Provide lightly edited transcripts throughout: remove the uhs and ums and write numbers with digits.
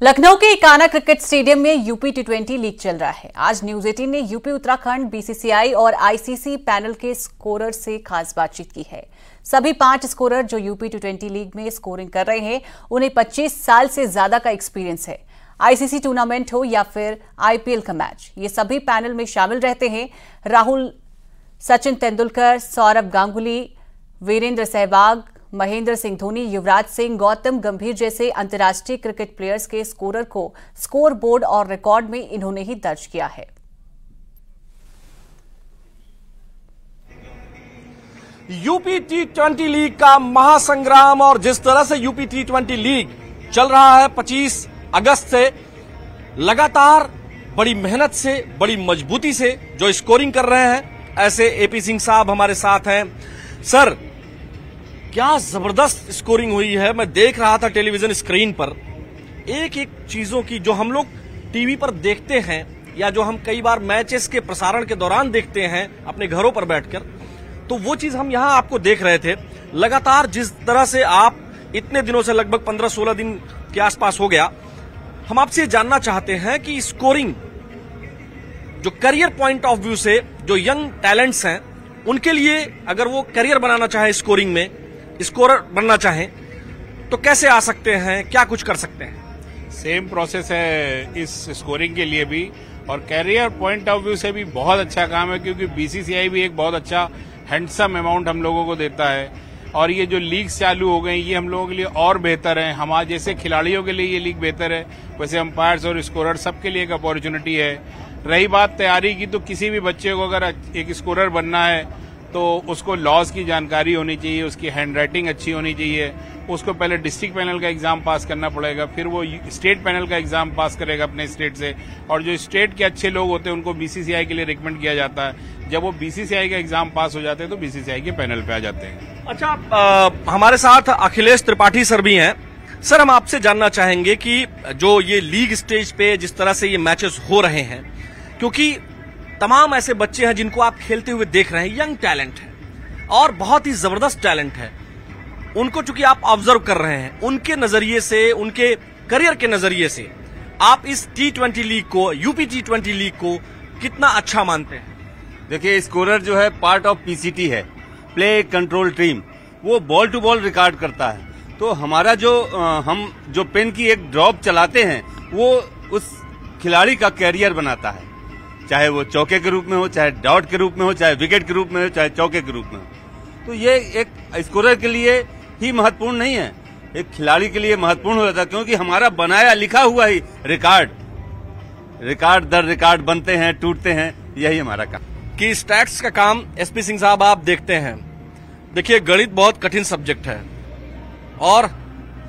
लखनऊ के Ekana cricket stadium में UP टी20 league चल रहा है। आज न्यूज 18 ने यूपी उत्तराखंड बीसीसीआई और आईसीसी पैनल के स्कोरर से खास बातचीत की है। सभी 5 स्कोरर जो यूपी टी20 लीग में स्कोरिंग कर रहे हैं, उन्हें 25 साल से ज्यादा का एक्सपीरियंस है। आईसीसी टूर्नामेंट हो या फिर आईपीएल का मैच, ये सभी पैनल में शामिल रहते हैं। राहुल, सचिन तेंदुलकर, सौरव गांगुली, वीरेंद्र सहवाग, महेंद्र सिंह धोनी, युवराज सिंह, गौतम गंभीर जैसे अंतर्राष्ट्रीय क्रिकेट प्लेयर्स के स्कोरर को स्कोर बोर्ड और रिकॉर्ड में इन्होंने ही दर्ज किया है। यूपी टी20 लीग का महासंग्राम, और जिस तरह से यूपी टी20 लीग चल रहा है 25 अगस्त से, लगातार बड़ी मेहनत से, बड़ी मजबूती से जो स्कोरिंग कर रहे हैं, ऐसे एपी सिंह साहब हमारे साथ हैं। सर, क्या जबरदस्त स्कोरिंग हुई है। मैं देख रहा था टेलीविजन स्क्रीन पर, एक एक चीजों की जो हम लोग टीवी पर देखते हैं या जो हम कई बार मैचेस के प्रसारण के दौरान देखते हैं अपने घरों पर बैठकर, तो वो चीज हम यहां आपको देख रहे थे। लगातार जिस तरह से आप इतने दिनों से, लगभग 15-16 दिन के आसपास हो गया, हम आपसे जानना चाहते हैं कि स्कोरिंग जो करियर पॉइंट ऑफ व्यू से जो यंग टैलेंट्स हैं, उनके लिए अगर वो करियर बनाना चाहे, स्कोरिंग में स्कोरर बनना चाहें, तो कैसे आ सकते हैं, क्या कुछ कर सकते हैं? सेम प्रोसेस है इस स्कोरिंग के लिए भी, और कैरियर पॉइंट ऑफ व्यू से भी बहुत अच्छा काम है, क्योंकि बीसीसीआई भी एक बहुत अच्छा हैंडसम अमाउंट हम लोगों को देता है। और ये जो लीग्स चालू हो गई, ये हम लोगों के लिए और बेहतर है। हमारे जैसे खिलाड़ियों के लिए ये लीग बेहतर है, वैसे अंपायर्स और स्कोरर सबके लिए एक अपॉर्चुनिटी है। रही बात तैयारी की, तो किसी भी बच्चे को अगर एक स्कोरर बनना है तो उसको लॉज की जानकारी होनी चाहिए, उसकी हैंडराइटिंग अच्छी होनी चाहिए, उसको पहले डिस्ट्रिक्ट पैनल का एग्जाम पास करना पड़ेगा, फिर वो स्टेट पैनल का एग्जाम पास करेगा अपने स्टेट से, और जो स्टेट के अच्छे लोग होते हैं उनको बीसीसीआई के लिए रिकमेंड किया जाता है। जब वो बीसीसीआई का एग्जाम पास हो जाते हैं तो बीसीसीआई के पैनल पे आ जाते हैं। अच्छा, हमारे साथ अखिलेश त्रिपाठी सर भी हैं। सर, हम आपसे जानना चाहेंगे कि जो ये लीग स्टेज पे जिस तरह से ये मैचेस हो रहे हैं, क्योंकि तमाम ऐसे बच्चे हैं जिनको आप खेलते हुए देख रहे हैं, यंग टैलेंट है और बहुत ही जबरदस्त टैलेंट है, उनको चूंकि आप ऑब्जर्व कर रहे हैं, उनके नजरिए से, उनके करियर के नजरिए से आप इस टी20 लीग को, यूपी टी20 लीग को कितना अच्छा मानते हैं? देखिए, स्कोरर जो है पार्ट ऑफ पीसीटी है, प्ले कंट्रोल टीम, वो बॉल टू बॉल रिकॉर्ड करता है। तो हमारा हम जो पेन की एक ड्रॉप चलाते हैं, वो उस खिलाड़ी का कैरियर बनाता है, चाहे वो चौके के रूप में हो, चाहे डॉट के रूप में हो, चाहे विकेट के रूप में हो, चाहे चौके के रूप में हो। तो ये एक स्कोरर के लिए ही महत्वपूर्ण नहीं है, एक खिलाड़ी के लिए महत्वपूर्ण हो जाता है, क्योंकि हमारा बनाया लिखा हुआ ही रिकॉर्ड दर रिकॉर्ड बनते हैं, टूटते हैं, यही हमारा काम। कि स्टैट्स का काम एसपी सिंह साहब आप देखते हैं। देखिए, गणित बहुत कठिन सब्जेक्ट है, और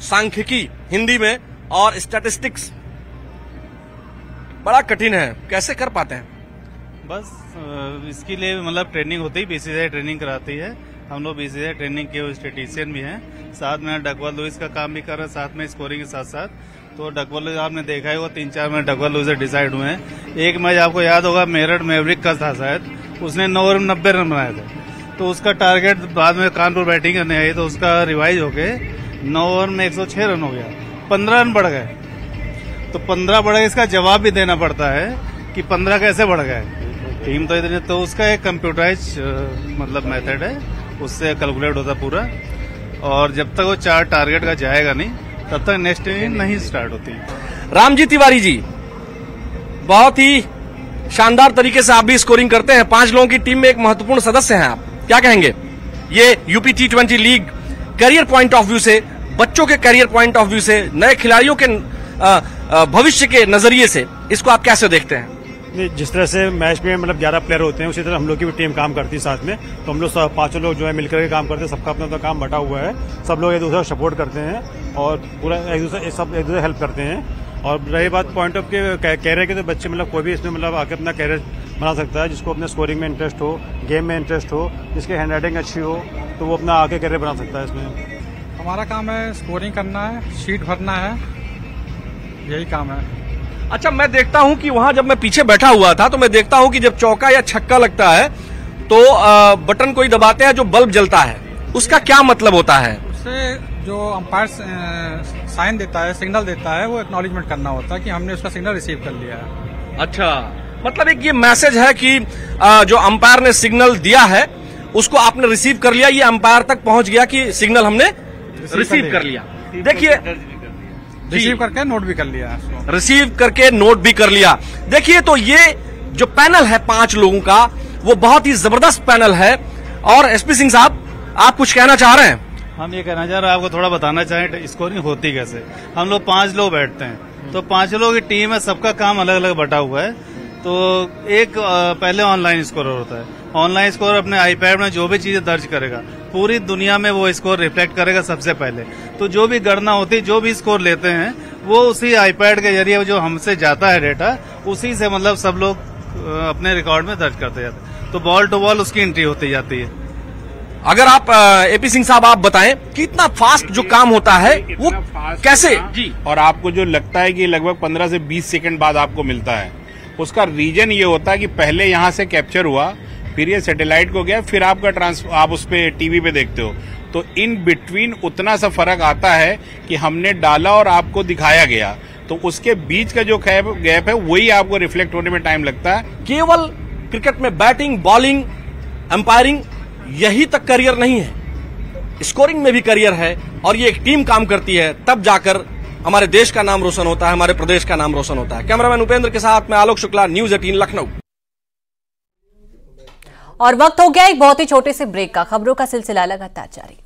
सांख्यिकी हिंदी में और स्टैटिस्टिक्स बड़ा कठिन है, कैसे कर पाते हैं? बस इसके लिए मतलब ट्रेनिंग होती है, बीसीसीआई ट्रेनिंग कराती है। हम लोग बीसीसीआई ट्रेनिंग के स्टेटिशियन भी हैं, साथ में डकवर्थ लुइस का काम भी कर रहे हैं, साथ में स्कोरिंग के साथ साथ। तो डकवर्थ लुइस आपने देखा है, वो 3-4 मैच डकवर्थ लुइस से डिसाइड हुए हैं। एक मैच आपको याद होगा, मेरठ मैवरिक का था शायद, उसने 9 ओवर में 90 रन बनाए थे। तो उसका टारगेट बाद में कानपुर बैटिंग करने आई, तो उसका रिवाइज होके 9 ओवर में 106 रन हो गया, 15 रन बढ़ गए। तो 15 बढ़ गए, इसका जवाब भी देना पड़ता है कि 15 कैसे बढ़ गए। टीम तो इतनी, तो उसका एक कंप्यूटराइज मतलब मेथड है, उससे कैलकुलेट होता पूरा, और जब तक वो 4 टारगेट का जाएगा नहीं, तब तक नेक्स्ट इनिंग नहीं स्टार्ट होती। रामजी तिवारी जी, बहुत ही शानदार तरीके से आप भी स्कोरिंग करते हैं, 5 लोगों की टीम में एक महत्वपूर्ण सदस्य हैं आप, क्या कहेंगे? ये UP T20 league career point of view से, बच्चों के करियर पॉइंट ऑफ व्यू से, नए खिलाड़ियों के भविष्य के नजरिए से इसको आप कैसे देखते हैं? जिस तरह से मैच में मतलब 11 प्लेयर होते हैं, उसी तरह हम लोग की भी टीम काम करती है साथ में। तो हम लोग 5 लोग जो है मिलकर के काम करते हैं, सबका अपना काम बटा हुआ है, सब लोग एक दूसरे को सपोर्ट करते हैं और पूरा एक दूसरे हेल्प करते हैं। और रही बात पॉइंट ऑफ कैरियर के, तो बच्चे मतलब कोई भी इसमें मतलब आके अपना कैरियर बना सकता है, जिसको अपने स्कोरिंग में इंटरेस्ट हो, गेम में इंटरेस्ट हो, जिसकी हैंडराइटिंग अच्छी हो, तो वो अपना आके कैरियर बना सकता है। इसमें हमारा काम है स्कोरिंग करना है, शीट भरना है, यही काम है। अच्छा, मैं देखता हूं कि वहां जब मैं पीछे बैठा हुआ था, तो मैं देखता हूं कि जब चौका या छक्का लगता है तो बटन कोई दबाते हैं, जो बल्ब जलता है, उसका क्या मतलब होता है? उससे जो अंपायर साइन देता है, सिग्नल देता है, वो एक्नॉलेजमेंट करना होता है कि हमने उसका सिग्नल रिसीव कर लिया है। अच्छा, मतलब एक ये मैसेज है कि जो अंपायर ने सिग्नल दिया है उसको आपने रिसीव कर लिया, ये अंपायर तक पहुंच गया कि सिग्नल हमने रिसीव कर लिया। देखिए, रिसीव करके नोट भी कर लिया, रिसीव करके नोट भी कर लिया। देखिए, तो ये जो पैनल है 5 लोगों का, वो बहुत ही जबरदस्त पैनल है। और एसपी सिंह साहब, आप कुछ कहना चाह रहे हैं? हम ये कहना चाह रहे हैं, आपको थोड़ा बताना चाहें स्कोरिंग होती कैसे। हम लोग 5 लोग बैठते हैं, तो 5 लोगों की टीम है, सबका काम अलग अलग बटा हुआ है। तो एक पहले ऑनलाइन स्कोरर होता है। ऑनलाइन स्कोरर अपने आईपैड में जो भी चीजें दर्ज करेगा, पूरी दुनिया में वो स्कोर रिफ्लेक्ट करेगा सबसे पहले। तो जो भी गणना होती है, जो भी स्कोर लेते हैं, वो उसी आईपैड के जरिए जो हमसे जाता है डेटा, उसी से मतलब सब लोग अपने रिकॉर्ड में दर्ज करते जाते हैं। तो बॉल टू बॉल उसकी एंट्री होती जाती है। अगर आप एपी सिंह साहब आप बताएं कि इतना फास्ट जो काम होता है वो कैसे जी, और आपको जो लगता है कि लगभग 15 से 20 सेकंड बाद आपको मिलता है, उसका रीजन ये होता है कि पहले यहां से कैप्चर हुआ, फिर ये सैटेलाइट को गया, फिर आपका आप उस पे टीवी पे देखते हो, तो इन बिटवीन उतना सा फर्क आता है कि हमने डाला और आपको दिखाया गया, तो उसके बीच का जो गैप है वही आपको रिफ्लेक्ट होने में टाइम लगता है। केवल क्रिकेट में बैटिंग, बॉलिंग, अंपायरिंग यही तक करियर नहीं है, स्कोरिंग में भी करियर है। और ये एक टीम काम करती है, तब जाकर हमारे देश का नाम रोशन होता है, हमारे प्रदेश का नाम रोशन होता है। कैमरामैन उपेंद्र के साथ मैं आलोक शुक्ला, न्यूज़ 18 लखनऊ। और वक्त हो गया एक बहुत ही छोटे से ब्रेक का। खबरों का सिलसिला लगातार जारी।